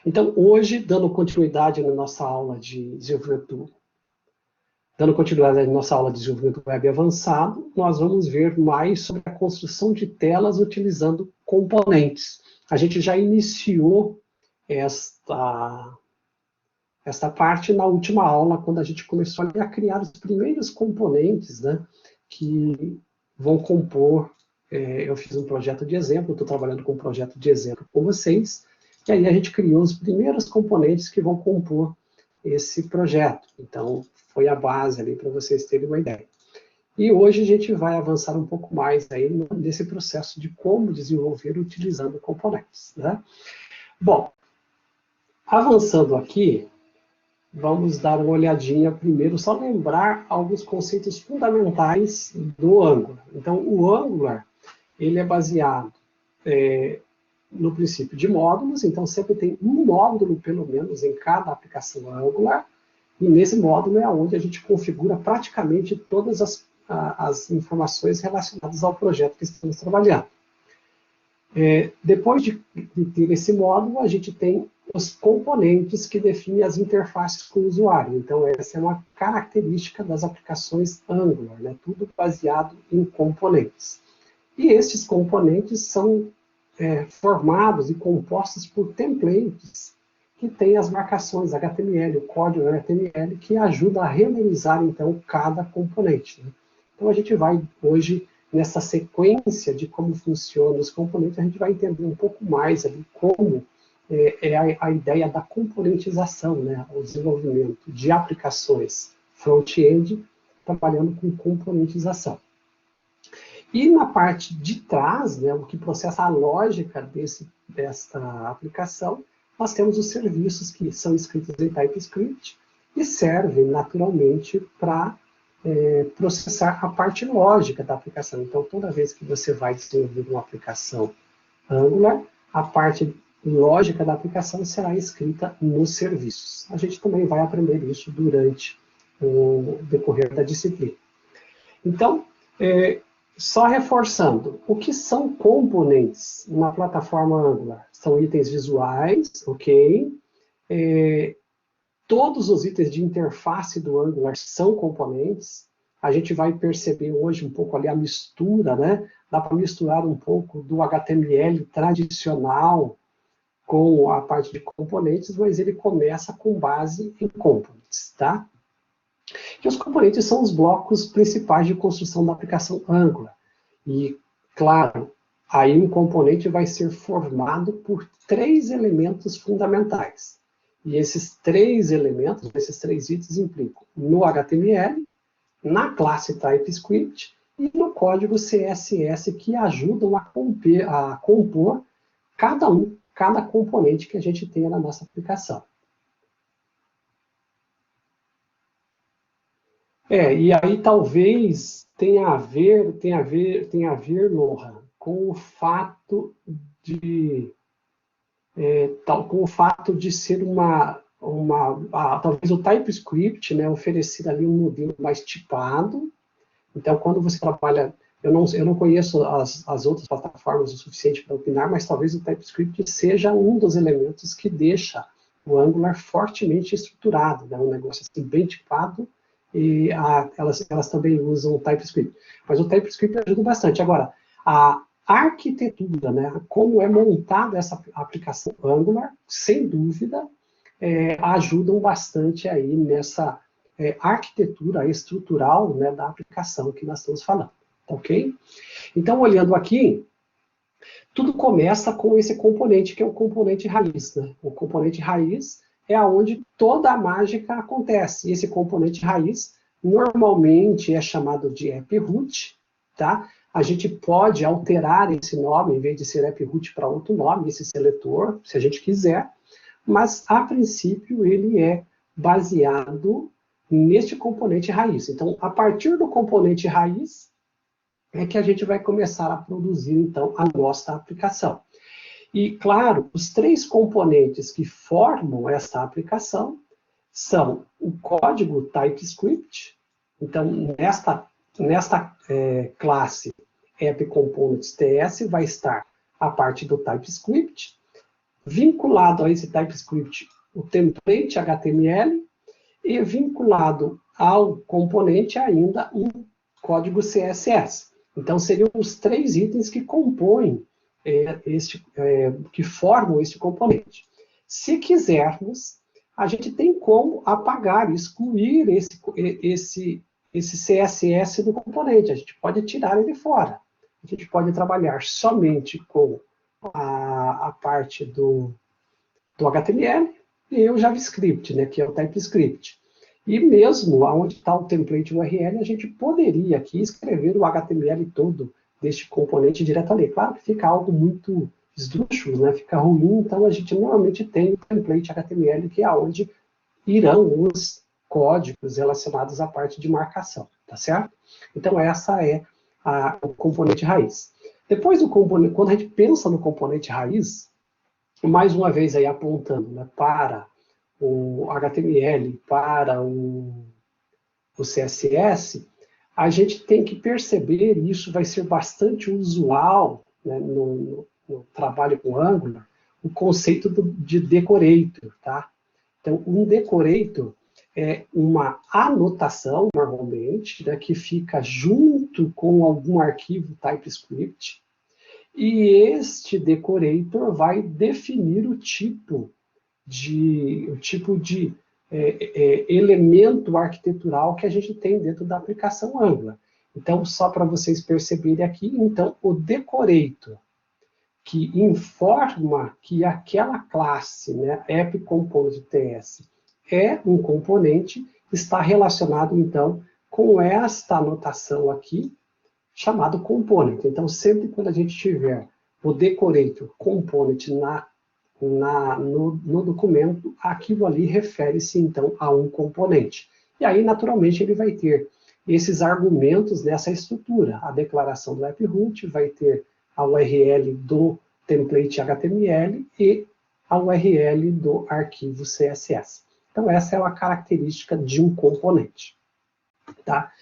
Então, hoje, dando continuidade na nossa aula de desenvolvimento web avançado, nós vamos ver mais sobre a construção de telas utilizando componentes. A gente já iniciou esta parte na última aula, quando a gente começou a criar os primeiros componentes, né, que vão compor. Eu fiz um projeto de exemplo, estou trabalhando com um projeto de exemplo com vocês, e aí a gente criou os primeiros componentes que vão compor esse projeto. Então, foi a base ali para vocês terem uma ideia. E hoje a gente vai avançar um pouco mais aí nesse processo de como desenvolver utilizando componentes, né? Bom, avançando aqui, vamos dar uma olhadinha primeiro, só lembrar alguns conceitos fundamentais do Angular. Então, o Angular, ele é baseado no princípio de módulos, então sempre tem um módulo, pelo menos, em cada aplicação Angular, e nesse módulo é onde a gente configura praticamente todas as informações relacionadas ao projeto que estamos trabalhando. Depois de ter esse módulo, a gente tem os componentes que definem as interfaces com o usuário. Então, essa é uma característica das aplicações Angular, né? Tudo baseado em componentes. E esses componentes são formados e compostos por templates que têm as marcações HTML, o código HTML, que ajuda a renderizar, então, cada componente, né? Então, a gente vai, hoje, nessa sequência de como funcionam os componentes, a gente vai entender um pouco mais ali como a ideia da componentização, né? O desenvolvimento de aplicações front-end trabalhando com componentização. E na parte de trás, né, o que processa a lógica desta aplicação, nós temos os serviços que são escritos em TypeScript e servem naturalmente para processar a parte lógica da aplicação. Então, toda vez que você vai desenvolver uma aplicação Angular, a parte lógica da aplicação será escrita nos serviços. A gente também vai aprender isso durante o decorrer da disciplina. Então, só reforçando, o que são componentes na plataforma Angular? São itens visuais, ok? Todos os itens de interface do Angular são componentes. A gente vai perceber hoje um pouco ali a mistura, né? Dá para misturar um pouco do HTML tradicional com a parte de componentes, mas ele começa com base em components, tá? E os componentes são os blocos principais de construção da aplicação Angular. E, claro, aí um componente vai ser formado por 3 elementos fundamentais. E esses 3 elementos, esses 3 itens implicam no HTML, na classe TypeScript e no código CSS que ajudam a compor cada componente que a gente tenha na nossa aplicação. E aí talvez tenha a ver, Lohan, com o fato de ser talvez o TypeScript, né, oferecer ali um modelo mais tipado. Então, quando você trabalha, eu não conheço as outras plataformas o suficiente para opinar, mas talvez o TypeScript seja um dos elementos que deixa o Angular fortemente estruturado, né, um negócio assim, bem tipado, e elas também usam o TypeScript. Mas o TypeScript ajuda bastante. Agora, a arquitetura, né, como é montada essa aplicação Angular, sem dúvida, ajudam bastante aí nessa arquitetura estrutural, né, da aplicação que nós estamos falando, ok? Então, olhando aqui, tudo começa com esse componente, que é o componente raiz, né? O componente raiz é onde toda a mágica acontece. E esse componente raiz, normalmente é chamado de AppRoot, tá? A gente pode alterar esse nome, em vez de ser AppRoot para outro nome, esse seletor, se a gente quiser, mas, a princípio, ele é baseado neste componente raiz. Então, a partir do componente raiz, é que a gente vai começar a produzir, então, a nossa aplicação. E, claro, os 3 componentes que formam essa aplicação são o código TypeScript. Então, nesta classe AppComponents.ts vai estar a parte do TypeScript. vinculado a esse TypeScript o template HTML e vinculado ao componente ainda um código CSS. Então, seriam os 3 itens que compõem, que formam este componente. Se quisermos, a gente tem como apagar, excluir esse CSS do componente. A gente pode tirar ele fora. A gente pode trabalhar somente com a parte do HTML e o JavaScript, né, que é o TypeScript. E mesmo onde está o template URL, a gente poderia aqui escrever o HTML todo deste componente diretamente. Claro que fica algo muito esdrúxulo, né? Fica ruim, então a gente normalmente tem o template HTML, que é onde irão os códigos relacionados à parte de marcação, tá certo? Então essa é o componente raiz. Depois do componente, quando a gente pensa no componente raiz, mais uma vez aí apontando, né, para o HTML, para o CSS, a gente tem que perceber, e isso vai ser bastante usual, né, no trabalho com Angular, o conceito de decorator, tá? Então, um decorator é uma anotação, normalmente, né, que fica junto com algum arquivo TypeScript, e este decorator vai definir o tipo de elemento arquitetural que a gente tem dentro da aplicação Angular. Então, só para vocês perceberem aqui, então, o decorator, que informa que aquela classe, né, AppComponentTS, é um componente, está relacionado, então, com esta anotação aqui, chamado component. Então, sempre quando a gente tiver o decorator component no documento, aquilo ali refere-se, então, a um componente. E aí, naturalmente, ele vai ter esses argumentos nessa estrutura. A declaração do AppRoot vai ter a URL do template HTML e a URL do arquivo CSS. Então, essa é uma característica de um componente. Tá?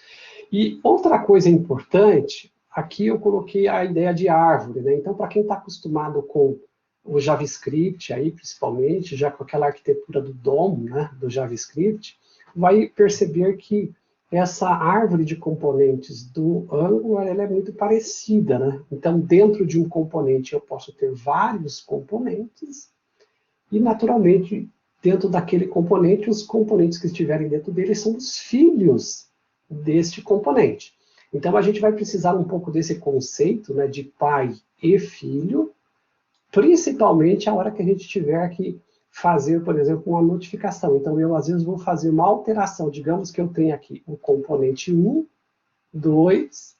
E outra coisa importante, aqui eu coloquei a ideia de árvore, né? Então, para quem está acostumado com o JavaScript, aí, principalmente, já com aquela arquitetura do DOM, né, do JavaScript, vai perceber que essa árvore de componentes do Angular ela é muito parecida, né? Então, dentro de um componente, eu posso ter vários componentes, e, naturalmente, dentro daquele componente, os componentes que estiverem dentro dele são os filhos deste componente. Então, a gente vai precisar um pouco desse conceito, né, de pai e filho, principalmente a hora que a gente tiver que fazer, por exemplo, uma notificação. Então, eu, às vezes, vou fazer uma alteração. Digamos que eu tenho aqui o componente 1, 2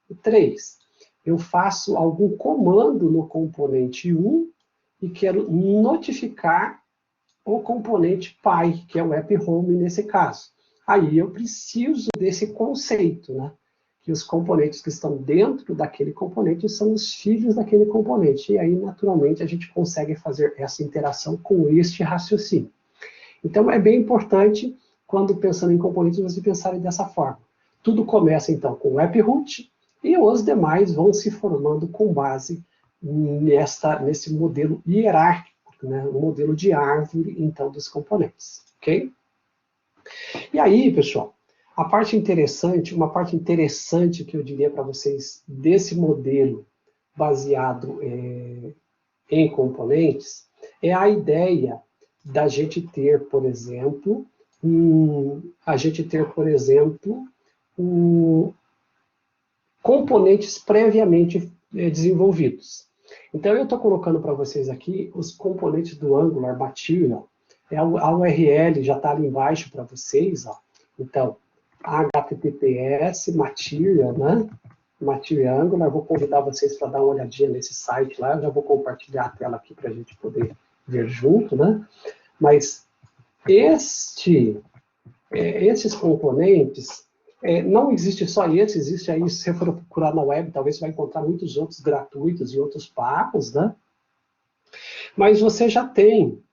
e 3. Eu faço algum comando no componente 1 e quero notificar o componente pai, que é o app home nesse caso. Aí eu preciso desse conceito, né? Que os componentes que estão dentro daquele componente são os filhos daquele componente. E aí, naturalmente, a gente consegue fazer essa interação com este raciocínio. Então, é bem importante, quando pensando em componentes, você pensarem dessa forma. Tudo começa, então, com o AppRoot, e os demais vão se formando com base nesse modelo hierárquico, né? O modelo de árvore, então, dos componentes. Ok? E aí, pessoal, uma parte interessante que eu diria para vocês desse modelo baseado em componentes é a ideia da gente ter, por exemplo, componentes previamente desenvolvidos. Então, eu estou colocando para vocês aqui os componentes do Angular Material. A URL já está ali embaixo para vocês. Ó. Então, HTTPS Material, né? Material Angular. Vou convidar vocês para dar uma olhadinha nesse site lá. Eu já vou compartilhar a tela aqui para a gente poder ver junto, né? Mas esses componentes, não existe só esse, existe aí, se você for procurar na web, talvez você vai encontrar muitos outros gratuitos e outros pagos, né? Mas você já tem,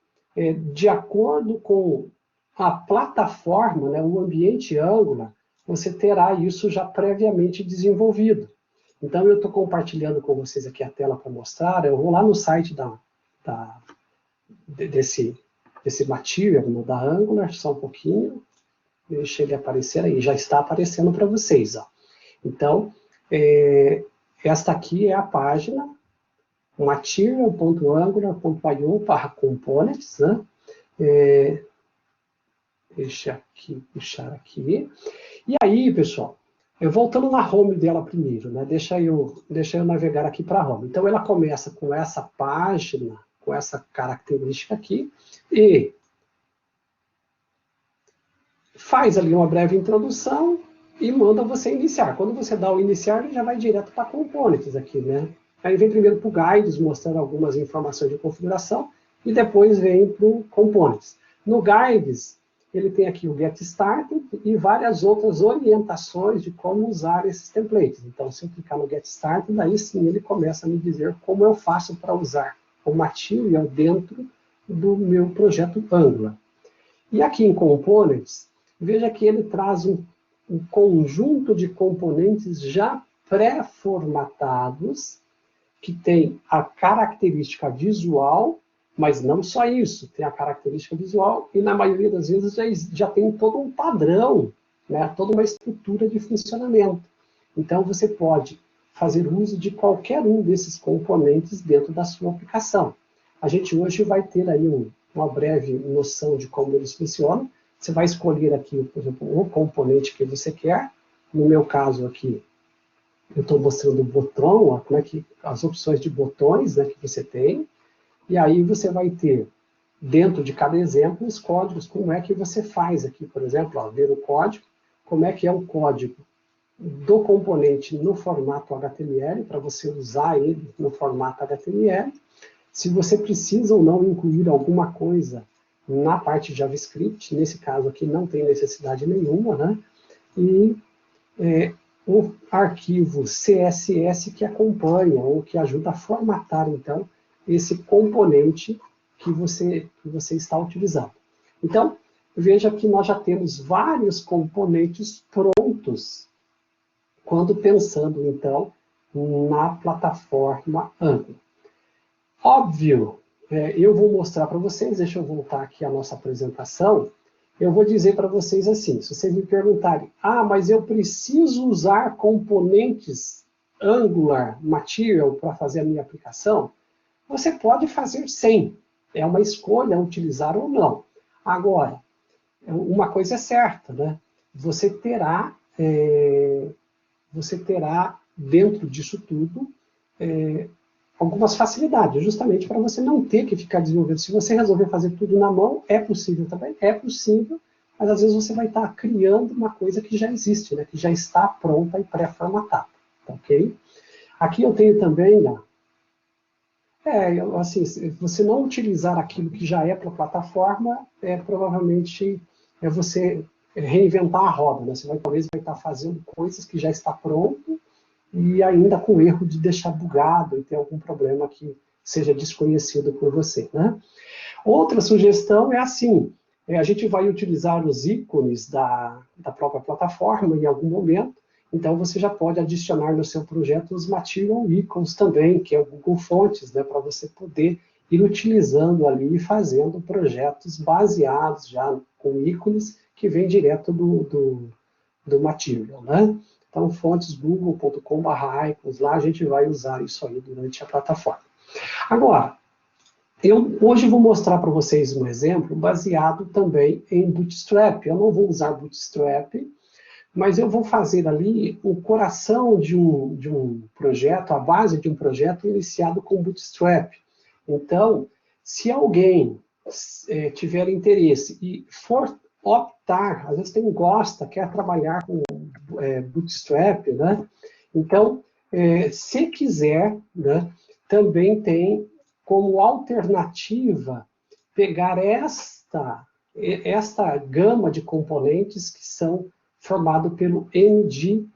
de acordo com a plataforma, né, o ambiente Angular, você terá isso já previamente desenvolvido. Então, eu estou compartilhando com vocês aqui a tela para mostrar. Eu vou lá no site desse material, né, da Angular, só um pouquinho, deixa ele aparecer aí, já está aparecendo para vocês, ó. Então, esta aqui é a página material.angular.io/components, né? Deixa aqui, puxar aqui. E aí, pessoal, eu voltando na home dela primeiro, né? Deixa eu navegar aqui para a home. Então, ela começa com essa página, com essa característica aqui, e faz ali uma breve introdução e manda você iniciar. Quando você dá o iniciar, ele já vai direto para components aqui, né? Aí vem primeiro para o guides, mostrando algumas informações de configuração, e depois vem para o components. No guides, ele tem aqui o Get Started e várias outras orientações de como usar esses templates. Então, se eu clicar no Get Started, daí sim ele começa a me dizer como eu faço para usar o Material dentro do meu projeto Angular. E aqui em Components, veja que ele traz um conjunto de componentes já pré-formatados, que tem a característica visual, mas não só isso, tem a característica visual e na maioria das vezes já tem todo um padrão, né, toda uma estrutura de funcionamento. Então você pode fazer uso de qualquer um desses componentes dentro da sua aplicação. A gente hoje vai ter aí uma breve noção de como eles funcionam. Você vai escolher aqui, por exemplo, o componente que você quer. No meu caso aqui, eu estou mostrando o botão, ó, como é que as opções de botões, né, que você tem. E aí você vai ter, dentro de cada exemplo, os códigos, como é que você faz aqui, por exemplo, ó, ver o código, como é que é o código do componente no formato HTML, para você usar ele no formato HTML, se você precisa ou não incluir alguma coisa na parte de JavaScript, nesse caso aqui não tem necessidade nenhuma, né? E o arquivo CSS que acompanha, ou que ajuda a formatar, então, esse componente que você está utilizando. Então, veja que nós já temos vários componentes prontos quando pensando, então, na plataforma Angular. Óbvio, eu vou mostrar para vocês, deixa eu voltar aqui a nossa apresentação, eu vou dizer para vocês assim, se vocês me perguntarem, mas eu preciso usar componentes Angular Material para fazer a minha aplicação? Você pode fazer sem. É uma escolha utilizar ou não. Agora, uma coisa é certa, né? Você terá dentro disso tudo algumas facilidades, justamente para você não ter que ficar desenvolvendo. Se você resolver fazer tudo na mão, é possível também? É possível, mas às vezes você vai estar criando uma coisa que já existe, né? Que já está pronta e pré-formatada. Tá, ok? Aqui eu tenho também, assim, se você não utilizar aquilo que já é para a plataforma, provavelmente você reinventar a roda, né? Você talvez vai estar fazendo coisas que já está pronto e ainda com erro de deixar bugado e ter algum problema que seja desconhecido por você, né? Outra sugestão é assim, a gente vai utilizar os ícones da própria plataforma em algum momento, então você já pode adicionar no seu projeto os Material Icons também, que é o Google Fontes, né, para você poder ir utilizando ali e fazendo projetos baseados já com ícones que vêm direto do Material, né? Então, fontesgoogle.com/icons, lá a gente vai usar isso aí durante a plataforma. Agora, eu hoje vou mostrar para vocês um exemplo baseado também em Bootstrap. Eu não vou usar Bootstrap, mas eu vou fazer ali o coração de um projeto, a base de um projeto iniciado com Bootstrap. Então, se alguém tiver interesse e for optar, às vezes quer trabalhar com Bootstrap, né? Então, se quiser, né, também tem como alternativa pegar esta gama de componentes que são formados pelo MD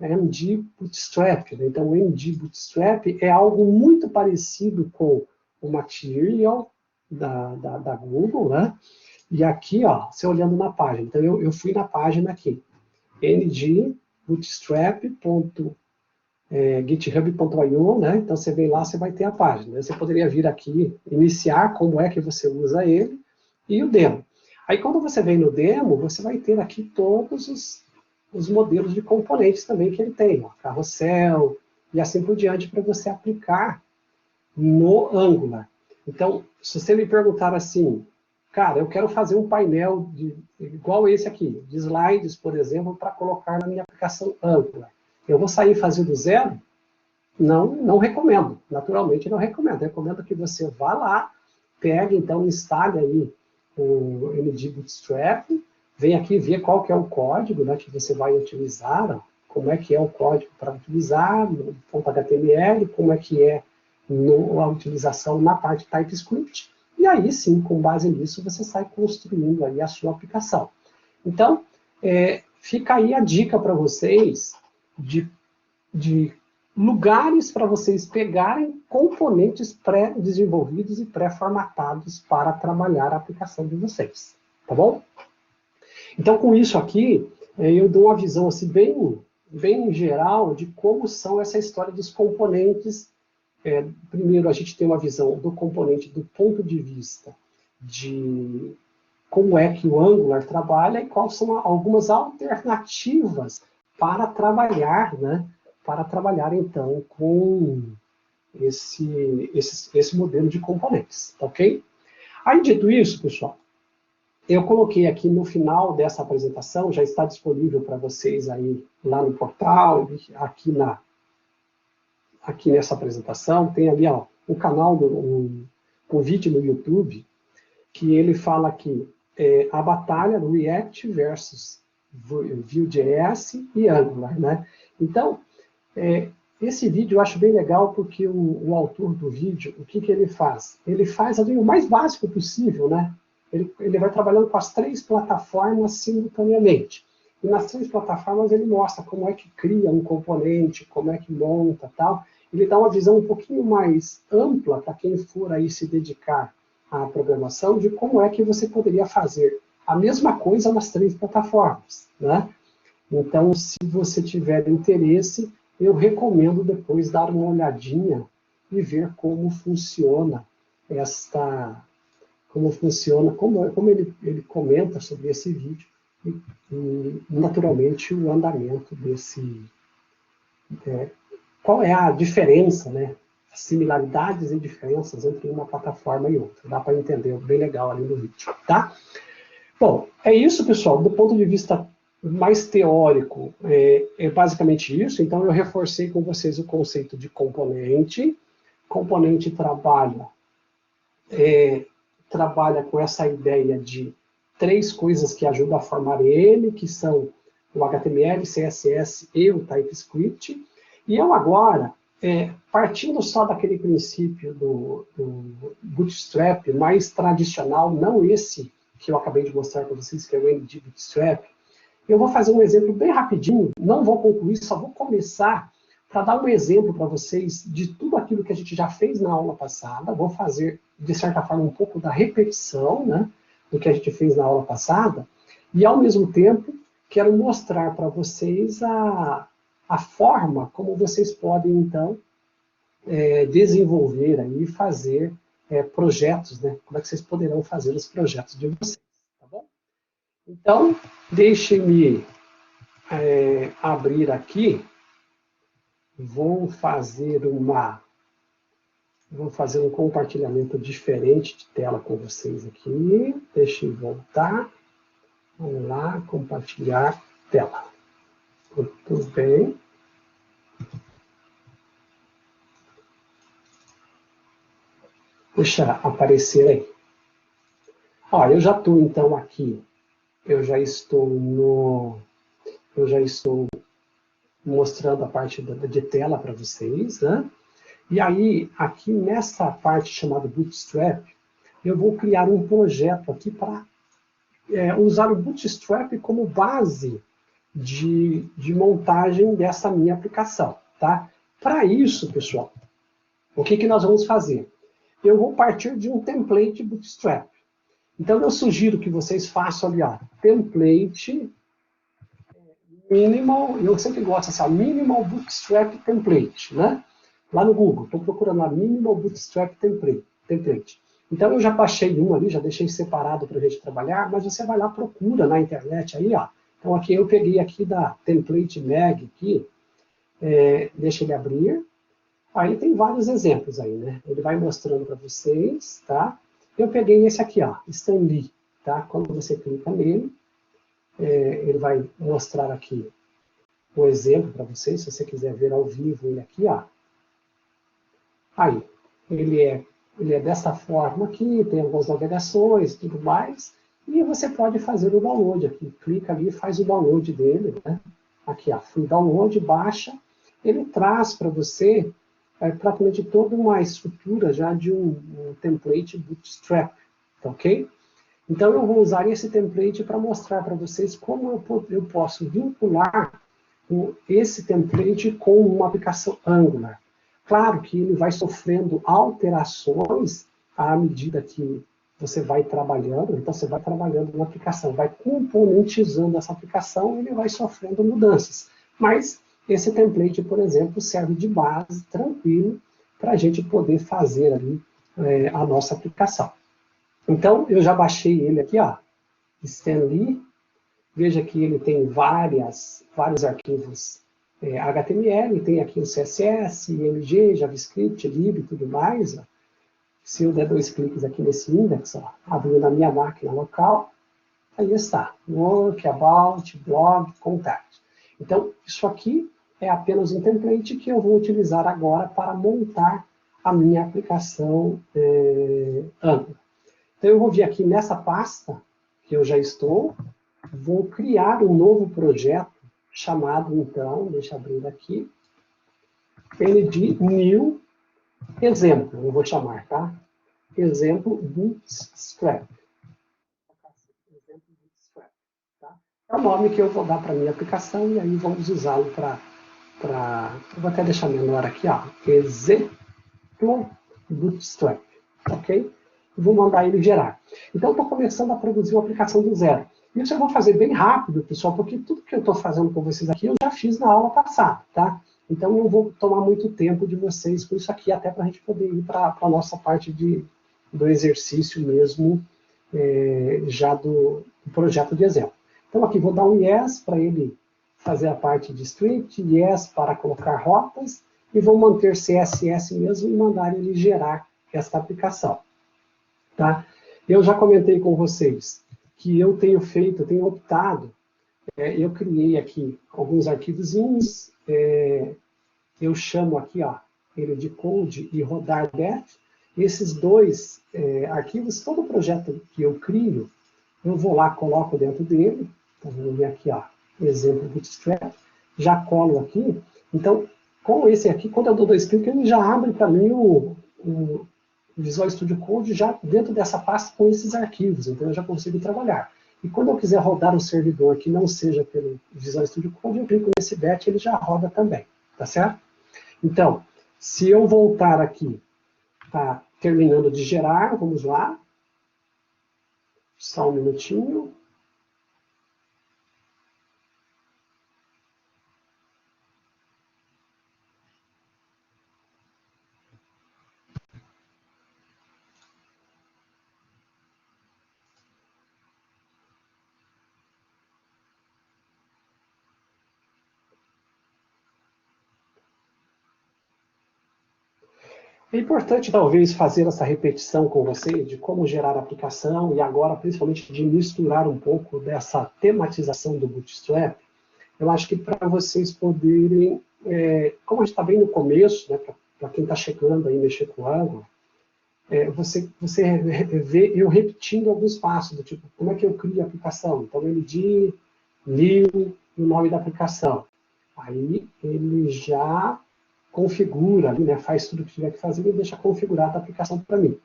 Bootstrap. Né? Então, o MD Bootstrap é algo muito parecido com o Material da Google, né? E aqui, ó, você olhando na página, então eu fui na página aqui, ngbootstrap.io, github.io, né? Então você vem lá, você vai ter a página. Você poderia vir aqui, iniciar como é que você usa ele, e o demo. Aí quando você vem no demo, você vai ter aqui todos os modelos de componentes também que ele tem, ó, carrossel, e assim por diante, para você aplicar no Angular. Então, se você me perguntar assim, cara, eu quero fazer um painel igual esse aqui, de slides, por exemplo, para colocar na minha aplicação Angular. Eu vou sair e fazer do zero? Não recomendo. Naturalmente, não recomendo. Recomendo que você vá lá, pegue, então, instale aí o MD Bootstrap, vem aqui ver qual que é o código, né, que você vai utilizar, ó, como é que é o código para utilizar, no .html, como é que é a utilização na parte TypeScript, e aí sim, com base nisso, você sai construindo aí a sua aplicação. Então, fica aí a dica para vocês de lugares para vocês pegarem componentes pré-desenvolvidos e pré-formatados para trabalhar a aplicação de vocês, tá bom? Então, com isso aqui, eu dou uma visão assim, bem geral de como são essa história dos componentes. Primeiro, a gente tem uma visão do componente do ponto de vista de como é que o Angular trabalha e quais são algumas alternativas para trabalhar, né? Para trabalhar, então, com esse modelo de componentes, tá ok? Aí, dito isso, pessoal, eu coloquei aqui no final dessa apresentação, já está disponível para vocês aí lá no portal, aqui nessa apresentação, tem ali ó, um canal, um vídeo no YouTube, que ele fala aqui a batalha do React versus Vue.js e Angular, né? Então, esse vídeo eu acho bem legal porque o autor do vídeo, o que ele faz? Ele faz ali o mais básico possível, né? Ele vai trabalhando com as 3 plataformas simultaneamente. E nas 3 plataformas ele mostra como é que cria um componente, como é que monta tal. Ele dá uma visão um pouquinho mais ampla para quem for aí se dedicar à programação, de como é que você poderia fazer a mesma coisa nas 3 plataformas, né? Então, se você tiver interesse, eu recomendo depois dar uma olhadinha e ver como funciona como ele comenta sobre esse vídeo e naturalmente, o andamento desse... qual é a diferença, né? As similaridades e diferenças entre uma plataforma e outra. Dá para entender bem legal ali no vídeo, tá? Bom, é isso, pessoal. Do ponto de vista mais teórico, é basicamente isso. Então, eu reforcei com vocês o conceito de componente. Componente trabalha com essa ideia de 3 coisas que ajudam a formar ele, que são o HTML, CSS e o TypeScript. E eu agora, partindo só daquele princípio do Bootstrap mais tradicional, não esse que eu acabei de mostrar para vocês, que é o MD Bootstrap, eu vou fazer um exemplo bem rapidinho, não vou concluir, só vou começar para dar um exemplo para vocês de tudo aquilo que a gente já fez na aula passada. Vou fazer, de certa forma, um pouco da repetição, né, do que a gente fez na aula passada, e, ao mesmo tempo, quero mostrar para vocês a forma como vocês podem, então, desenvolver aí, fazer projetos, né? Como é que vocês poderão fazer os projetos de vocês, tá bom? Então, deixem-me abrir aqui, vou fazer um compartilhamento diferente de tela com vocês aqui, deixem eu voltar, vamos lá, compartilhar tela. Muito bem. Deixa aparecer aí. Ó, eu já estou então aqui, eu já estou mostrando a parte de tela para vocês, né? E aí, aqui nessa parte chamada Bootstrap, eu vou criar um projeto aqui para usar o Bootstrap como base de montagem dessa minha aplicação, tá? Para isso, pessoal, o que nós vamos fazer? Eu vou partir de um template Bootstrap. Então, eu sugiro que vocês façam ali, ó, template Minimal, eu sempre gosto assim, Minimal Bootstrap Template, né? Lá no Google, estou procurando a Minimal Bootstrap Template. Então eu já baixei um ali, já deixei separado para a gente trabalhar, mas você vai lá, procura na internet aí, ó. Então aqui eu peguei aqui da Template Mag aqui, deixa ele abrir. Aí tem vários exemplos aí, né? Ele vai mostrando para vocês, tá? Eu peguei esse aqui, ó, Stan Lee, tá? Quando você clica nele, ele vai mostrar aqui um exemplo para vocês, se você quiser ver ao vivo ele aqui, ó. Aí, ele é dessa forma aqui, tem algumas navegações e tudo mais, e você pode fazer o download aqui. Clica ali e faz o download dele, né? Aqui, ó, free download, baixa. Ele traz para você praticamente toda uma estrutura já de um template Bootstrap, tá ok? Então, eu vou usar esse template para mostrar para vocês como eu posso vincular esse template com uma aplicação Angular. Claro que ele vai sofrendo alterações à medida que você vai trabalhando, então você vai trabalhando na aplicação, vai componentizando essa aplicação e ele vai sofrendo mudanças. Mas esse template, por exemplo, serve de base, tranquilo, para a gente poder fazer ali a nossa aplicação. Então, eu já baixei ele aqui, ó, Stan Lee. Veja que ele tem vários arquivos HTML, tem aqui o CSS, IMG, JavaScript, lib e tudo mais. Ó. Se eu der 2 cliques aqui nesse index, ó, abrindo na minha máquina local, aí está, work, about, blog, contact. Então, isso aqui é apenas um template que eu vou utilizar agora para montar a minha aplicação Angular. Então, eu vou vir aqui nessa pasta, que eu já estou, vou criar um novo projeto chamado, então, deixa eu abrir aqui, de New Exemplo, eu vou chamar, tá? Exemplo Bootstrap. Exemplo Bootstrap, tá? É o nome que eu vou dar para a minha aplicação e aí vamos usá-lo para... Eu vou até deixar menor aqui, ó. Exemplo Bootstrap, ok? Vou mandar ele gerar. Então, eu estou começando a produzir uma aplicação do zero. Isso eu vou fazer bem rápido, pessoal, porque tudo que eu estou fazendo com vocês aqui eu já fiz na aula passada, tá? Então, não vou tomar muito tempo de vocês com isso aqui, até para a gente poder ir para a nossa parte do exercício mesmo, já do projeto de exemplo. Então, aqui vou dar um yes para ele fazer a parte de script, yes para colocar rotas, e vou manter CSS mesmo e mandar ele gerar esta aplicação. Tá? Eu já comentei com vocês que eu tenho optado, eu criei aqui alguns arquivozinhos, eu chamo aqui, ó, ele de code e rodar dev. Esses dois arquivos, todo projeto que eu crio, eu vou lá, coloco dentro dele, então vou ver aqui, ó, exemplo Bootstrap, já colo aqui. Então, com esse aqui, quando eu dou 2 cliques, ele já abre para mim o Visual Studio Code já dentro dessa pasta com esses arquivos, então eu já consigo trabalhar. E quando eu quiser rodar um servidor que não seja pelo Visual Studio Code, eu clico nesse batch, ele já roda também, tá certo? Então, se eu voltar aqui, tá terminando de gerar, vamos lá, só um minutinho. É importante, talvez, fazer essa repetição com você de como gerar a aplicação e agora, principalmente, de misturar um pouco dessa tematização do Bootstrap. Eu acho que para vocês poderem, como a gente está bem no começo, né, para quem está chegando aí mexer com o Angular, você vê eu repetindo alguns passos, do tipo, como é que eu crio a aplicação? Então, ele diz, new, o nome da aplicação. Aí, ele já configura ali, né, faz tudo o que tiver que fazer e deixa configurada a aplicação para mim.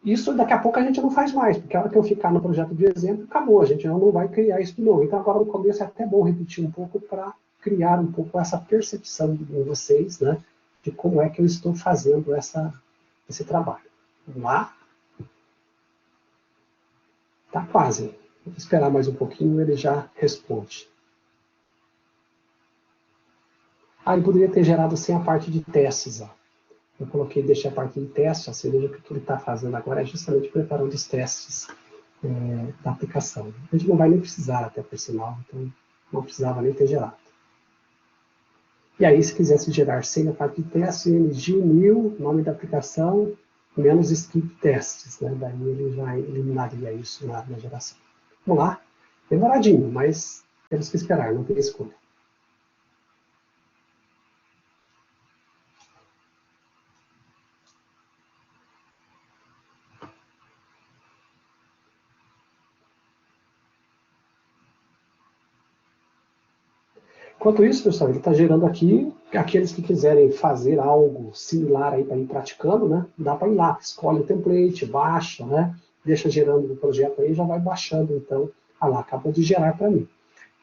Isso daqui a pouco a gente não faz mais, porque a hora que eu ficar no projeto de exemplo, acabou, a gente não vai criar isso de novo. Então agora no começo é até bom repetir um pouco para criar um pouco essa percepção de vocês, né, de como é que eu estou fazendo esse trabalho. Vamos lá? Tá quase. Vou esperar mais um pouquinho, ele já responde. Ele poderia ter gerado sem a parte de testes. Ó. Eu coloquei, deixei a parte de testes, você veja que o que ele está fazendo agora é justamente preparando os testes da aplicação. A gente não vai nem precisar até por sinal, então não precisava nem ter gerado. E aí, se quisesse gerar sem a parte de teste, ng-new, nome da aplicação, menos script testes, né? Daí ele já eliminaria isso na geração. Vamos lá, demoradinho, mas temos que esperar, não tem escolha. Enquanto isso, pessoal, ele está gerando aqui, aqueles que quiserem fazer algo similar aí para ir praticando, né? Dá para ir lá, escolhe o template, baixa, né? Deixa gerando no projeto aí, já vai baixando, então, lá, acabou de gerar para mim.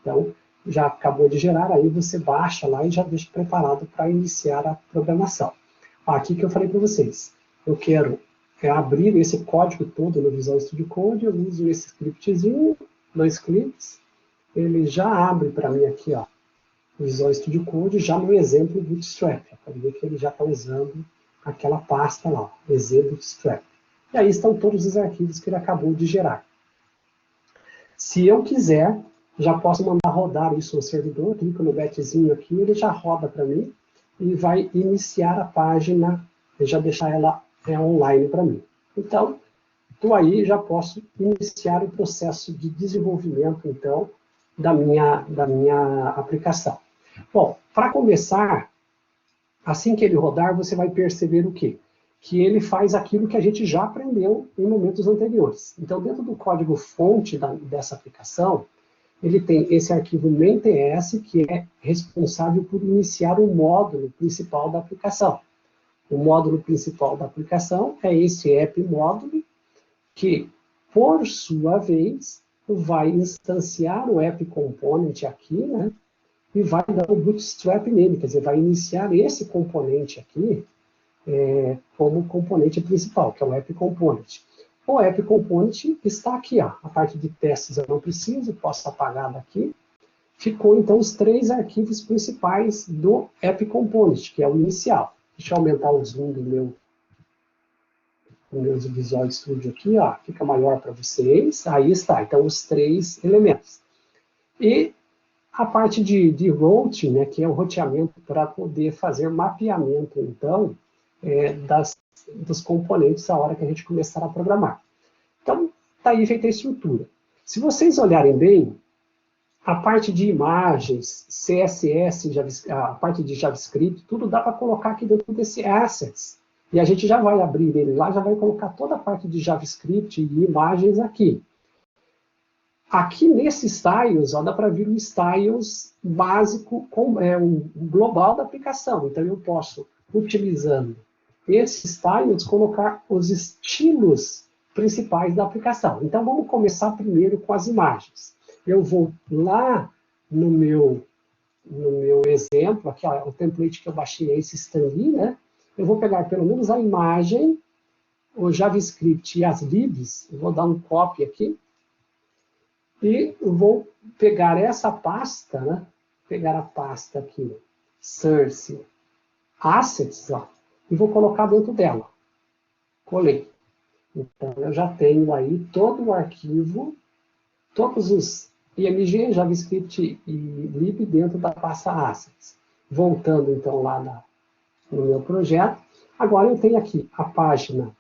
Então, já acabou de gerar, aí você baixa lá e já deixa preparado para iniciar a programação. Aqui que eu falei para vocês, eu quero abrir esse código todo no Visual Studio Code, eu uso esse scriptzinho, 2 cliques, ele já abre para mim aqui, ó, o Visual Studio Code, já no exemplo Bootstrap. Pode ver que ele já está usando aquela pasta lá, exemplo Bootstrap. E aí estão todos os arquivos que ele acabou de gerar. Se eu quiser, já posso mandar rodar isso no servidor, clico no betzinho aqui, ele já roda para mim e vai iniciar a página e já deixar ela online para mim. Então, aí já posso iniciar o processo de desenvolvimento, então, da minha aplicação. Bom, para começar, assim que ele rodar, você vai perceber o quê? Que ele faz aquilo que a gente já aprendeu em momentos anteriores. Então, dentro do código fonte dessa aplicação, ele tem esse arquivo main.ts, que é responsável por iniciar o módulo principal da aplicação. O módulo principal da aplicação é esse app módulo, que, por sua vez, vai instanciar o app component aqui, né? E vai dar o bootstrap nele, quer dizer, vai iniciar esse componente aqui como componente principal, que é o app component. O app component está aqui, ó. A parte de testes eu não preciso, posso apagar daqui. Ficou, então, os 3 arquivos principais do app component, que é o inicial. Deixa eu aumentar o zoom do meu Visual Studio aqui, ó, fica maior para vocês. Aí está, então, os 3 elementos. E a parte de routing, né, que é o roteamento para poder fazer mapeamento, então, dos componentes a hora que a gente começar a programar. Então, está aí feita a estrutura. Se vocês olharem bem, a parte de imagens, CSS, a parte de JavaScript, tudo dá para colocar aqui dentro desse Assets. E a gente já vai abrir ele lá, já vai colocar toda a parte de JavaScript e imagens aqui. Aqui nesse Styles, ó, dá para vir o Styles básico, o global da aplicação. Então, eu posso, utilizando esse Styles, colocar os estilos principais da aplicação. Então, vamos começar primeiro com as imagens. Eu vou lá no meu exemplo, aqui ó, o template que eu baixei é esse Stanley, né? Eu vou pegar pelo menos a imagem, o JavaScript e as libs, eu vou dar um copy aqui, e eu vou pegar essa pasta, né? Pegar a pasta aqui, Source Assets, ó, e vou colocar dentro dela. Colei. Então, eu já tenho aí todo o arquivo, todos os IMG, JavaScript e lib dentro da pasta Assets. Voltando, então, lá no meu projeto. Agora, eu tenho aqui a página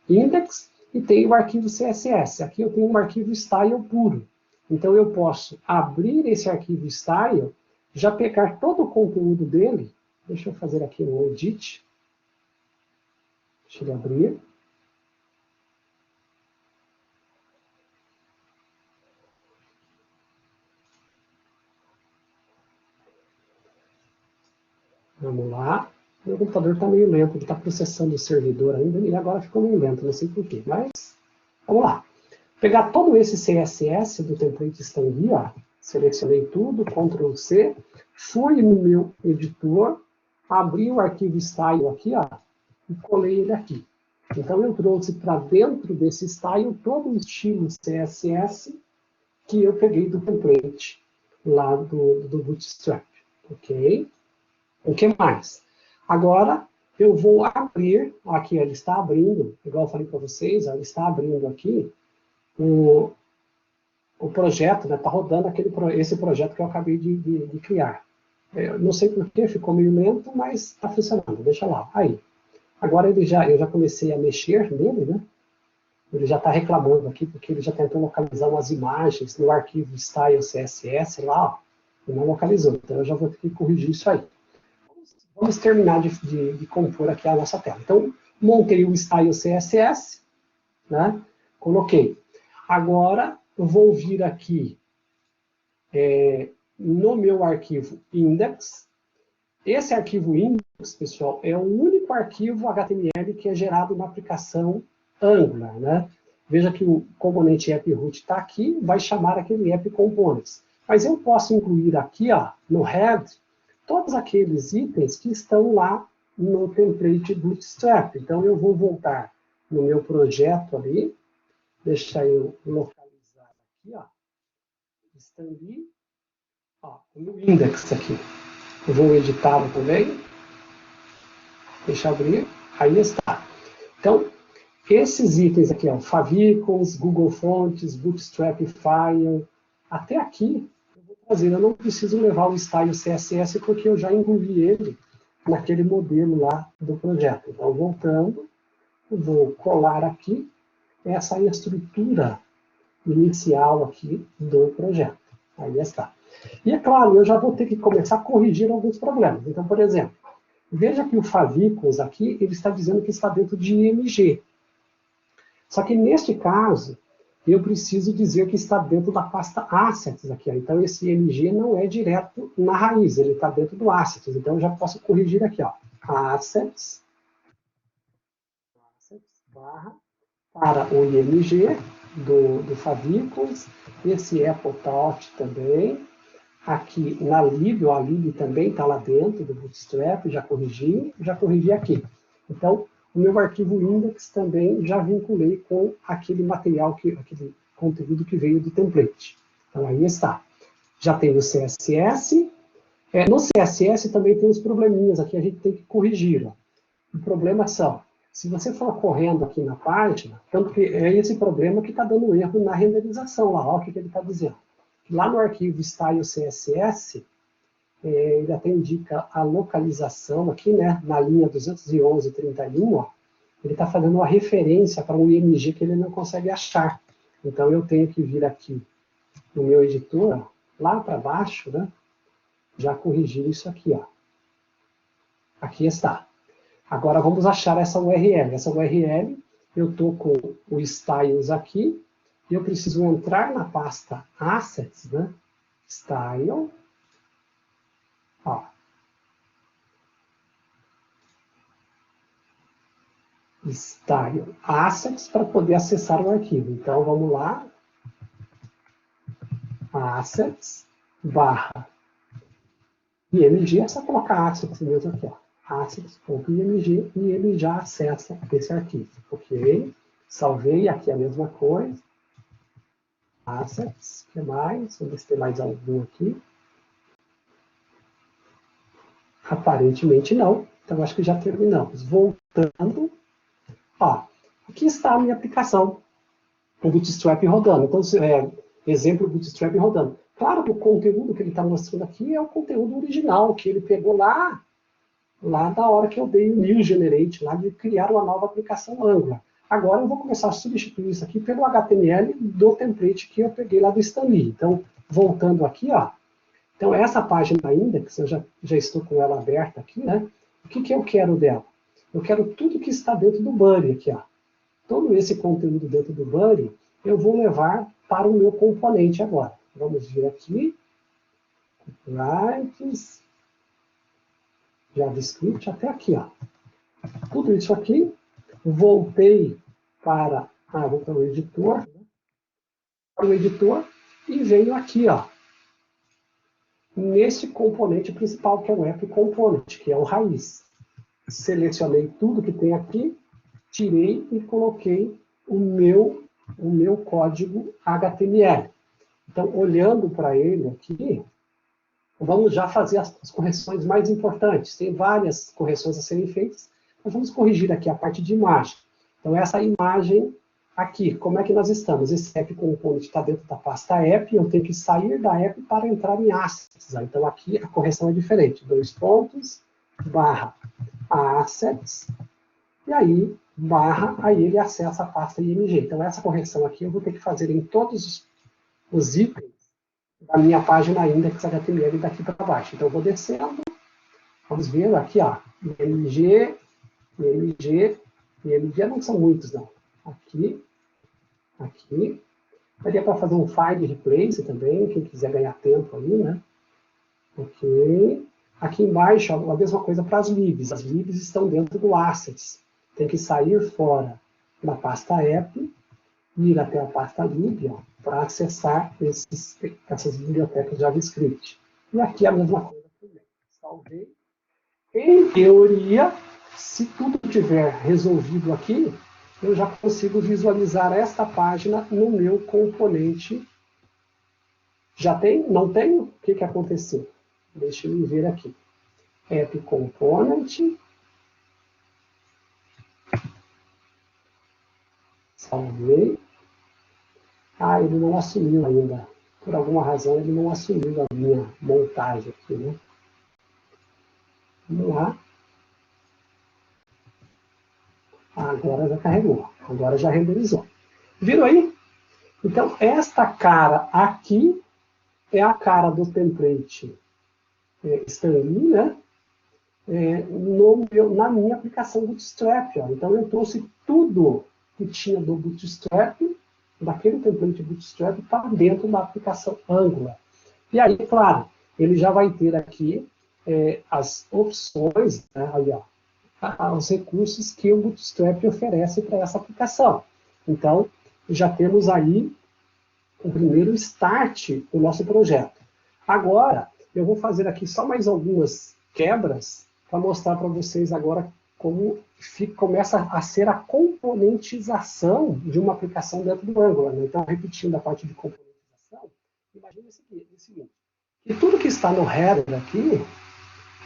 index e tenho o arquivo CSS. Aqui eu tenho um arquivo style puro. Então, eu posso abrir esse arquivo style, já pegar todo o conteúdo dele. Deixa eu fazer aqui um edit. Deixa ele abrir. Vamos lá. Meu computador está meio lento, ele está processando o servidor ainda, e agora ficou meio lento, não sei porquê. Mas, vamos lá. Pegar todo esse CSS do template Stanley, ó, selecionei tudo, Ctrl C, fui no meu editor, abri o arquivo style aqui, ó, e colei ele aqui. Então, eu trouxe para dentro desse style todo o estilo CSS que eu peguei do template lá do Bootstrap, ok? O que mais? Agora, eu vou abrir, aqui ele está abrindo, igual eu falei para vocês, ele está abrindo aqui o projeto, está rodando esse projeto que eu acabei de criar. Eu não sei porquê, ficou meio lento, mas está funcionando, deixa lá. Aí, agora eu já comecei a mexer nele, né? Ele já está reclamando aqui, porque ele já tentou localizar umas imagens no arquivo style CSS lá, ó, e não localizou. Então eu já vou ter que corrigir isso aí. Vamos terminar de compor aqui a nossa tela. Então, montei o style CSS, né? Coloquei. Agora, eu vou vir aqui no meu arquivo index. Esse arquivo index, pessoal, é o único arquivo HTML que é gerado na aplicação Angular, né? Veja que o componente app root está aqui, vai chamar aquele app components. Mas eu posso incluir aqui, ó, no head, todos aqueles itens que estão lá no template Bootstrap. Então, eu vou voltar no meu projeto ali, deixa eu localizar aqui, ó, expandir, ó, no index aqui. Eu vou editá-lo também. Deixa eu abrir. Aí está. Então, esses itens aqui, ó, favicons, Google Fonts, Bootstrap File, até aqui eu vou trazer. Eu não preciso levar o style CSS porque eu já incluí ele naquele modelo lá do projeto. Então, voltando, eu vou colar aqui essa estrutura inicial aqui do projeto. Aí está. E é claro, eu já vou ter que começar a corrigir alguns problemas. Então, por exemplo, veja que o favicons aqui, ele está dizendo que está dentro de IMG. Só que neste caso, eu preciso dizer que está dentro da pasta assets aqui. Ó. Então, esse IMG não é direto na raiz, ele está dentro do assets. Então, eu já posso corrigir aqui, ó. Assets barra para o IMG do favicons, esse Appletout também. Aqui na lib, a lib também está lá dentro do Bootstrap, já corrigi aqui. Então, o meu arquivo index também já vinculei com aquele material, aquele conteúdo que veio do template. Então, aí está. Já tem o CSS. No CSS também tem uns probleminhas aqui, a gente tem que corrigir. Ó. O problema são, se você for correndo aqui na página, tanto que é esse problema que está dando erro na renderização lá, olha o que ele está dizendo. Lá no arquivo style CSS, ele até indica a localização aqui, né, na linha 211.31, ó, ele está fazendo uma referência para um IMG que ele não consegue achar. Então, eu tenho que vir aqui no meu editor, lá para baixo, né, já corrigir isso aqui. Ó. Aqui está. Agora, vamos achar essa URL. Essa URL, eu estou com o styles aqui, e eu preciso entrar na pasta assets, né, style, ó. Style assets para poder acessar o arquivo. Então, vamos lá. Assets barra img, é só colocar assets mesmo aqui, ó. Assets.img e ele já acessa esse arquivo. Ok? Salvei aqui a mesma coisa. Assets, o que mais? Vamos ver se tem mais algum aqui. Aparentemente não. Então, acho que já terminamos. Voltando. Ó, aqui está a minha aplicação, o Bootstrap rodando. Então, exemplo Bootstrap rodando. Claro que o conteúdo que ele está mostrando aqui é o conteúdo original, que ele pegou lá da hora que eu dei o New Generate, lá de criar uma nova aplicação Angular. Agora eu vou começar a substituir isso aqui pelo HTML do template que eu peguei lá do Stanley. Então, voltando aqui, ó. Então, essa página index, eu já estou com ela aberta aqui, né? O que eu quero dela? Eu quero tudo que está dentro do body aqui, ó. Todo esse conteúdo dentro do body, eu vou levar para o meu componente agora. Vamos vir aqui, copyrights, JavaScript, até aqui, ó. Tudo isso aqui, voltei para o editor, né? Para o editor, e venho aqui, ó, nesse componente principal, que é o app component, que é o raiz. Selecionei tudo que tem aqui, tirei e coloquei o meu código HTML. Então, olhando para ele aqui, vamos já fazer as correções mais importantes. Tem várias correções a serem feitas. Nós vamos corrigir aqui a parte de imagem. Então, essa imagem aqui, como é que nós estamos? Esse app component está dentro da pasta app, eu tenho que sair da app para entrar em assets. Então, aqui a correção é diferente. 2 pontos, barra assets, e aí, barra, aí ele acessa a pasta IMG. Então, essa correção aqui eu vou ter que fazer em todos os itens da minha página index.html daqui para baixo. Então, eu vou descendo, vamos ver aqui, ó, IMG, IMG, IMG não são muitos, não. Aqui, aqui. Daria para fazer um find replace também, quem quiser ganhar tempo ali, né? Ok. Aqui embaixo, a mesma coisa para as libs. As libs estão dentro do assets. Tem que sair fora da pasta app, ir até a pasta lib, para acessar essas bibliotecas JavaScript. E aqui a mesma coisa também. Salvei. Em teoria, se tudo tiver resolvido aqui, eu já consigo visualizar esta página no meu componente. Já tem? Não tem? O que aconteceu? Deixa eu ver aqui. App Component. Salvei. Ah, ele não assumiu ainda. Por alguma razão, ele não assumiu a minha montagem aqui, né? Vamos lá. Agora já carregou. Agora já renderizou. Viram aí? Então, esta cara aqui é a cara do template Stanley, né? Na minha aplicação Bootstrap. Ó. Então, eu trouxe tudo que tinha do Bootstrap, daquele template Bootstrap, para dentro da aplicação Angular. E aí, claro, ele já vai ter aqui as opções, né, ali, ó, os recursos que o Bootstrap oferece para essa aplicação. Então, já temos aí o primeiro start do nosso projeto. Agora, eu vou fazer aqui só mais algumas quebras para mostrar para vocês agora como começa a ser a componentização de uma aplicação dentro do Angular. Né? Então, repetindo a parte de componentização, imagine o seguinte, que tudo que está no header aqui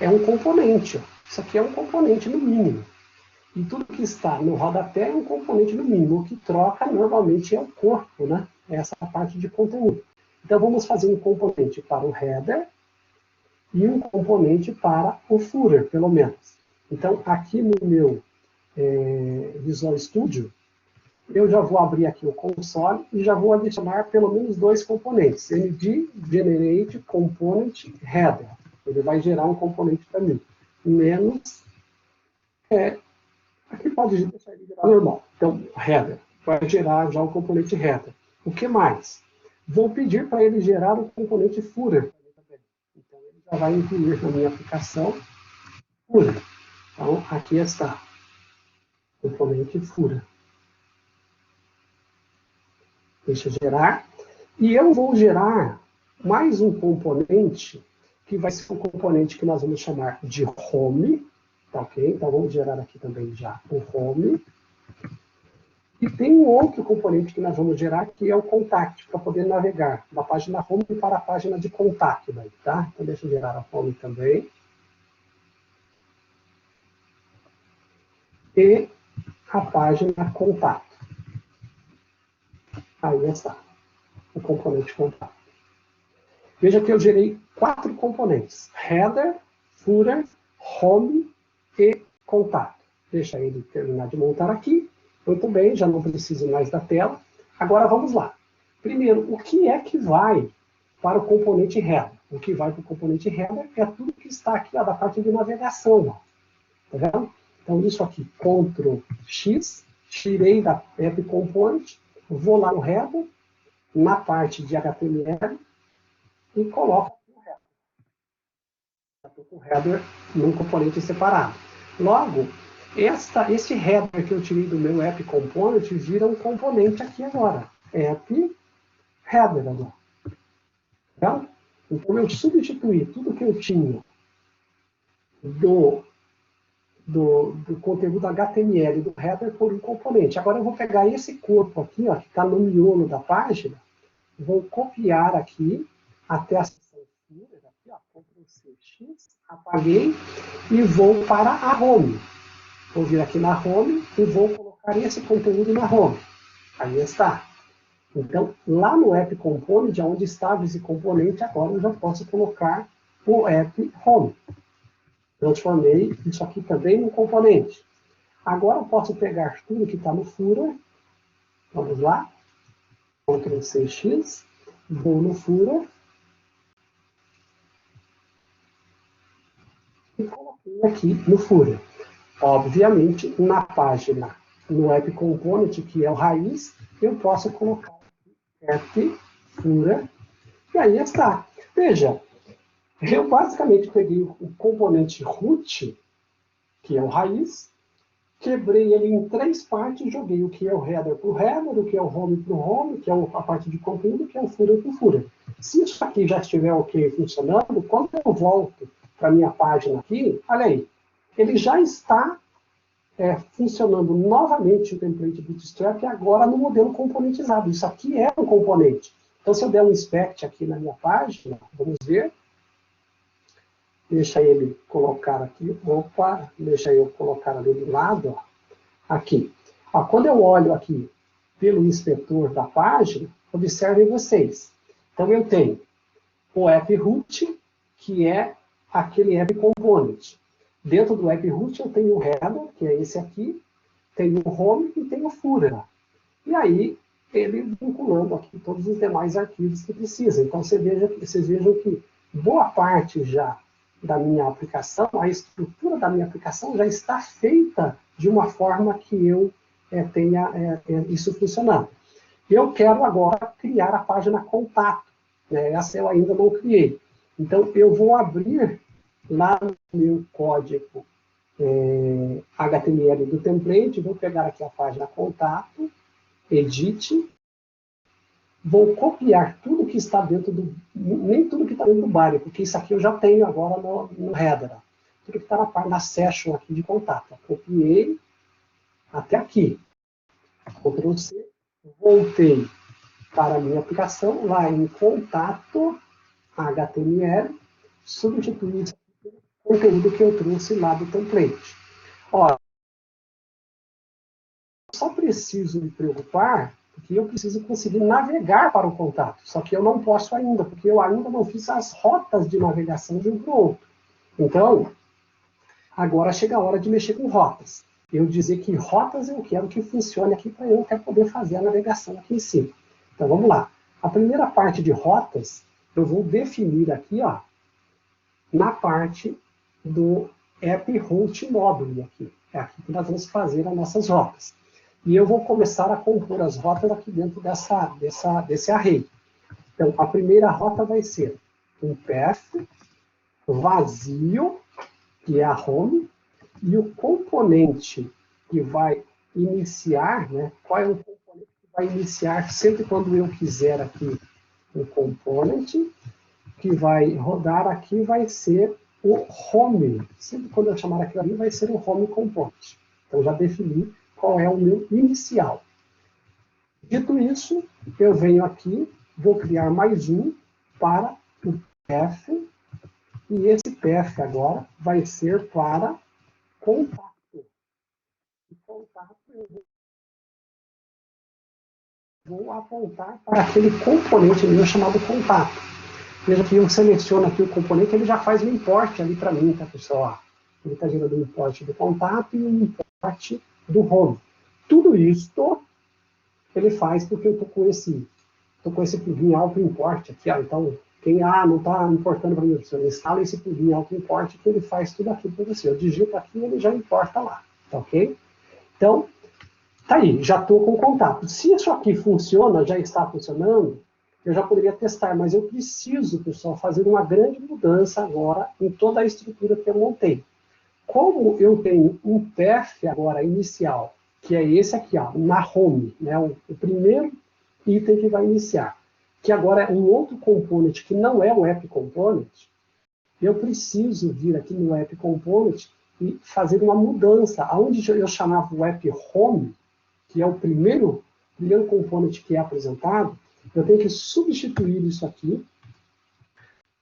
é um componente. Ó. Isso aqui é um componente no mínimo. E tudo que está no rodapé é um componente no mínimo. O que troca normalmente é o corpo, né? Essa parte de conteúdo. Então, vamos fazer um componente para o header e um componente para o footer, pelo menos. Então, aqui no meu Visual Studio, eu já vou abrir aqui o console e já vou adicionar pelo menos 2 componentes. MD Generate Component Header. Ele vai gerar um componente para mim. Menos... aqui pode deixar ele gerar normal. Então, header. Vai gerar já o componente header. O que mais? Vou pedir para ele gerar o componente footer. Então, ele já vai incluir na minha aplicação footer. Então, aqui está. Componente footer. Deixa eu gerar. E eu vou gerar mais um componente, que vai ser um componente que nós vamos chamar de home. Tá ok? Então, vamos gerar aqui também já o home. E tem um outro componente que nós vamos gerar, que é o contact, para poder navegar da página home para a página de contato. Daí, tá? Então, deixa eu gerar a home também. E a página contato. Aí está, o componente contato. Veja que eu gerei 4 componentes. Header, footer, home e contato. Deixa ele terminar de montar aqui. Muito bem, já não preciso mais da tela. Agora vamos lá. Primeiro, o que é que vai para o componente header? O que vai para o componente header é tudo que está aqui ó, da parte de navegação. Ó. Tá vendo? Então, isso aqui, Ctrl X, tirei da App Component, vou lá no header, na parte de HTML, e coloco aqui o header. Estou com o header num componente separado. Logo, este header que eu tirei do meu App Component vira um componente aqui agora. App Header agora. Tá? Então, eu substituí tudo que eu tinha do conteúdo HTML do header por um componente. Agora eu vou pegar esse corpo aqui, ó, que está no miolo da página, vou copiar aqui até a seção Footer, aqui, ó, Ctrl+C+X, apaguei e vou para a Home. Vou vir aqui na Home e vou colocar esse conteúdo na Home. Aí está. Então, lá no App Component, onde estava esse componente, agora eu já posso colocar o App Home. Transformei isso aqui também no componente. Agora eu posso pegar tudo que está no Footer. Vamos lá. Ctrl+C+X. Vou no Footer. E coloquei aqui no Footer. Obviamente, na página, no App Component, que é o raiz, eu posso colocar App Footer. E aí está. Veja, eu basicamente peguei o componente root, que é o raiz, quebrei ele em 3 partes, joguei o que é o header para o header, o que é o home para o home, que é a parte de conteúdo, que é o footer para o footer. Se isso aqui já estiver ok funcionando, quando eu volto para a minha página aqui, olha aí, ele já está funcionando novamente o template Bootstrap agora no modelo componentizado. Isso aqui é um componente. Então, se eu der um inspect aqui na minha página, vamos ver. Deixa ele colocar aqui. Opa, deixa eu colocar ali do lado. Ó, aqui. Ó, quando eu olho aqui pelo inspetor da página, observem vocês. Então, eu tenho o app root, que é aquele app component. Dentro do app root eu tenho o header, que é esse aqui, tenho o home e tenho o footer. E aí, ele vinculando aqui todos os demais arquivos que precisa. Então, vocês vejam que boa parte já da minha aplicação, a estrutura da minha aplicação já está feita de uma forma que eu tenha isso funcionando. Eu quero agora criar a página contato. Né? Essa eu ainda não criei. Então, eu vou abrir lá no meu código HTML do template, vou pegar aqui a página contato, edit, vou copiar tudo que está dentro do... Nem tudo que está dentro do body, porque isso aqui eu já tenho agora no header. Tudo que está na session aqui de contato. Copiei até aqui. Ctrl+C, voltei para a minha aplicação, lá em contato, HTML, substituí isso aqui pelo conteúdo que eu trouxe lá do template. Ó, só preciso me preocupar porque eu preciso conseguir navegar para o contato. Só que eu não posso ainda, porque eu ainda não fiz as rotas de navegação de um para o outro. Então, agora chega a hora de mexer com rotas. Eu dizer que rotas eu quero que funcione aqui para eu até poder fazer a navegação aqui em cima. Então, vamos lá. A primeira parte de rotas, eu vou definir aqui, ó, na parte do app host módulo aqui. É aqui que nós vamos fazer as nossas rotas. E eu vou começar a compor as rotas aqui dentro desse array. Então, a primeira rota vai ser um path vazio, que é a home, e o componente que vai iniciar, né? Qual é o componente que vai iniciar sempre quando eu quiser aqui um component, que vai rodar aqui vai ser o home. Sempre quando eu chamar aquilo ali, vai ser o home component. Então, já defini qual é o meu inicial. Dito isso, eu venho aqui, vou criar mais um para o path, e esse path agora vai ser para contato. E contato eu vou apontar para aquele componente meu chamado contato. Veja que eu seleciono aqui o componente, ele já faz um import ali para mim, tá, pessoal? Ele está gerando um import do contato e um import do home. Tudo isso ele faz porque eu estou com esse plugin auto import aqui, ó. Então, quem não está importando para mim, você instala esse plugin auto import que ele faz tudo aquilo para você. Eu digito aqui e ele já importa lá, tá ok? Então, tá aí, já estou com o contato. Se isso aqui funciona, já está funcionando, eu já poderia testar, mas eu preciso, pessoal, fazer uma grande mudança agora em toda a estrutura que eu montei. Como eu tenho um path agora inicial, que é esse aqui, ó, na home, né, o primeiro item que vai iniciar, que agora é um outro component que não é o app component, eu preciso vir aqui no app component e fazer uma mudança. Onde eu chamava o app home, que é o primeiro component que é apresentado, eu tenho que substituir isso aqui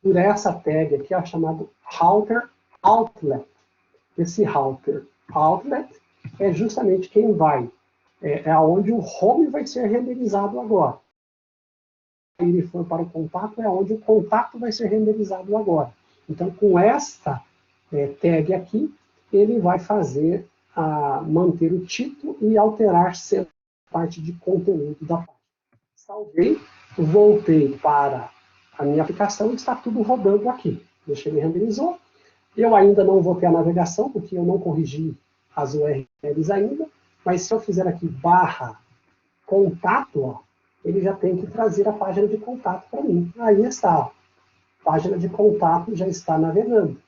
por essa tag aqui, ó, chamado router outlet. Esse router outlet é justamente quem vai, é onde o home vai ser renderizado agora. Ele for para o contato, é onde o contato vai ser renderizado agora. Então, com esta tag aqui, ele vai fazer, manter o título e alterar a parte de conteúdo da página. Salvei, voltei para a minha aplicação e está tudo rodando aqui. Deixa ele renderizou. Eu ainda não vou ter a navegação, porque eu não corrigi as URLs ainda, mas se eu fizer aqui barra contato, ó, ele já tem que trazer a página de contato para mim. Aí está, ó. A página de contato já está navegando.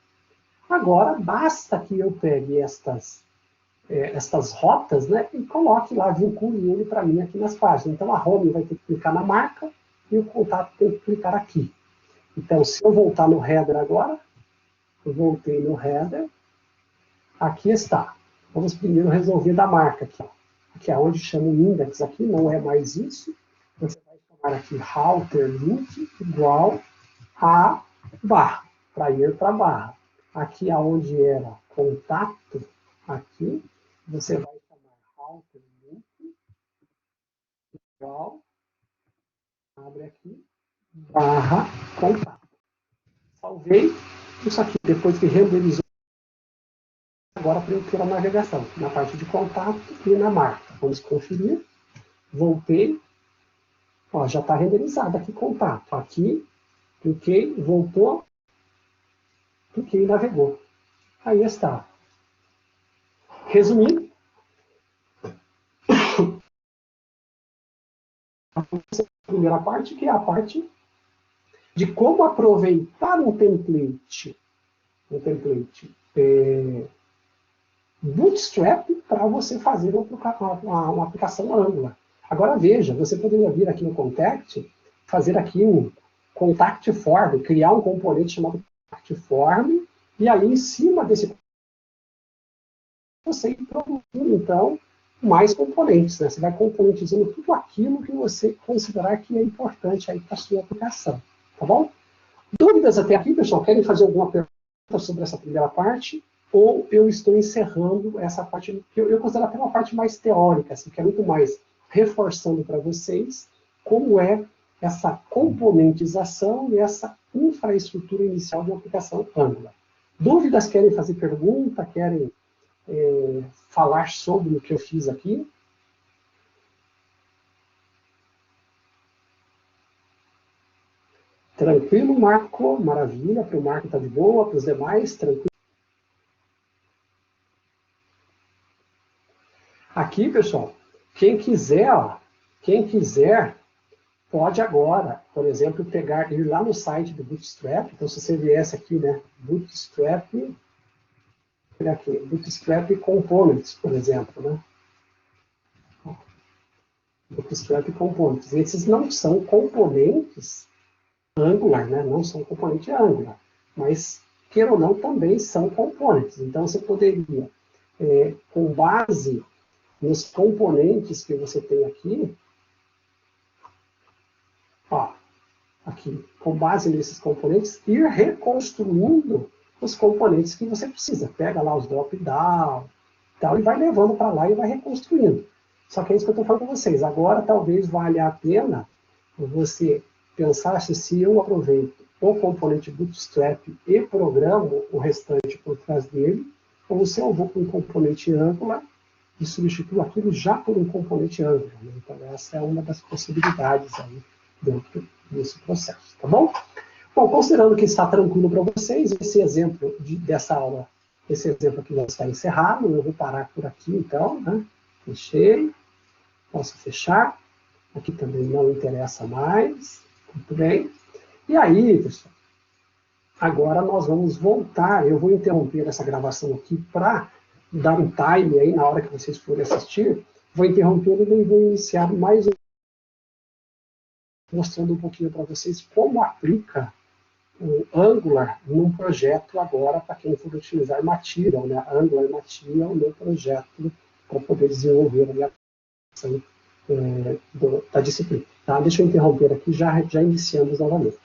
Agora, basta que eu pegue estas rotas, né, e coloque lá, vincule ele para mim aqui nas páginas. Então, a home vai ter que clicar na marca e o contato tem que clicar aqui. Então, se eu voltar no header agora, eu voltei no header, aqui está. Vamos primeiro resolver da marca aqui, ó. Aqui é onde chama o index aqui, não é mais isso. Você vai chamar aqui router link igual a barra, para ir para a barra. Aqui é onde era contato, aqui, você vai chamar router link igual, abre aqui, barra contato. Salvei isso aqui, depois que renderizou, agora para eu ter a navegação, na parte de contato e na marca. Vamos conferir, voltei, ó, já está renderizado aqui contato. Aqui, cliquei, voltou, cliquei e navegou. Aí está. Resumindo, a primeira parte, que é a parte de como aproveitar um template Bootstrap para você fazer uma aplicação Angular. Agora veja, você poderia vir aqui no Contact, fazer aqui um Contact Form, criar um componente chamado Contact Form, e aí em cima desse você ir produzindo, então, mais componentes. Né? Você vai componentizando tudo aquilo que você considerar que é importante aí para a sua aplicação. Tá bom? Dúvidas até aqui, pessoal? Querem fazer alguma pergunta sobre essa primeira parte? Ou eu estou encerrando essa parte, que eu considero até uma parte mais teórica, assim, que é muito mais reforçando para vocês como é essa componentização e essa infraestrutura inicial de uma aplicação Angular. Dúvidas? Querem fazer pergunta? Querem falar sobre o que eu fiz aqui? Tranquilo, Marco? Maravilha. Para o Marco está de boa, para os demais, tranquilo. Aqui, pessoal, quem quiser, pode agora, por exemplo, ir lá no site do Bootstrap. Então, se você viesse aqui, né, Bootstrap Components, por exemplo, né? Bootstrap Components. Esses não são componentes Angular, né? Não são componentes Angular, mas, queira ou não, também são componentes. Então, você poderia, com base nos componentes que você tem aqui, ó, aqui, com base nesses componentes, ir reconstruindo os componentes que você precisa. Pega lá os drop-down, tal, e vai levando para lá e vai reconstruindo. Só que é isso que eu estou falando para vocês. Agora, talvez valha a pena você pensar se eu aproveito o componente Bootstrap e programo o restante por trás dele, ou se eu vou com um componente Angular e substituo aquilo já por um componente Angular. Né? Então, essa é uma das possibilidades aí dentro desse processo, tá bom? Bom, considerando que está tranquilo para vocês, esse exemplo dessa aula, esse exemplo aqui já está encerrado, eu vou parar por aqui, então, né? Fechei, posso fechar, aqui também não interessa mais, muito bem. E aí, pessoal, agora nós vamos voltar, eu vou interromper essa gravação aqui para dar um time aí na hora que vocês forem assistir, vou interromper e vou iniciar mais um, mostrando um pouquinho para vocês como aplica o Angular num projeto agora para quem for utilizar Material, né? Angular Material no projeto para poder desenvolver a minha aplicação da disciplina. Tá? Deixa eu interromper aqui, já iniciamos novamente.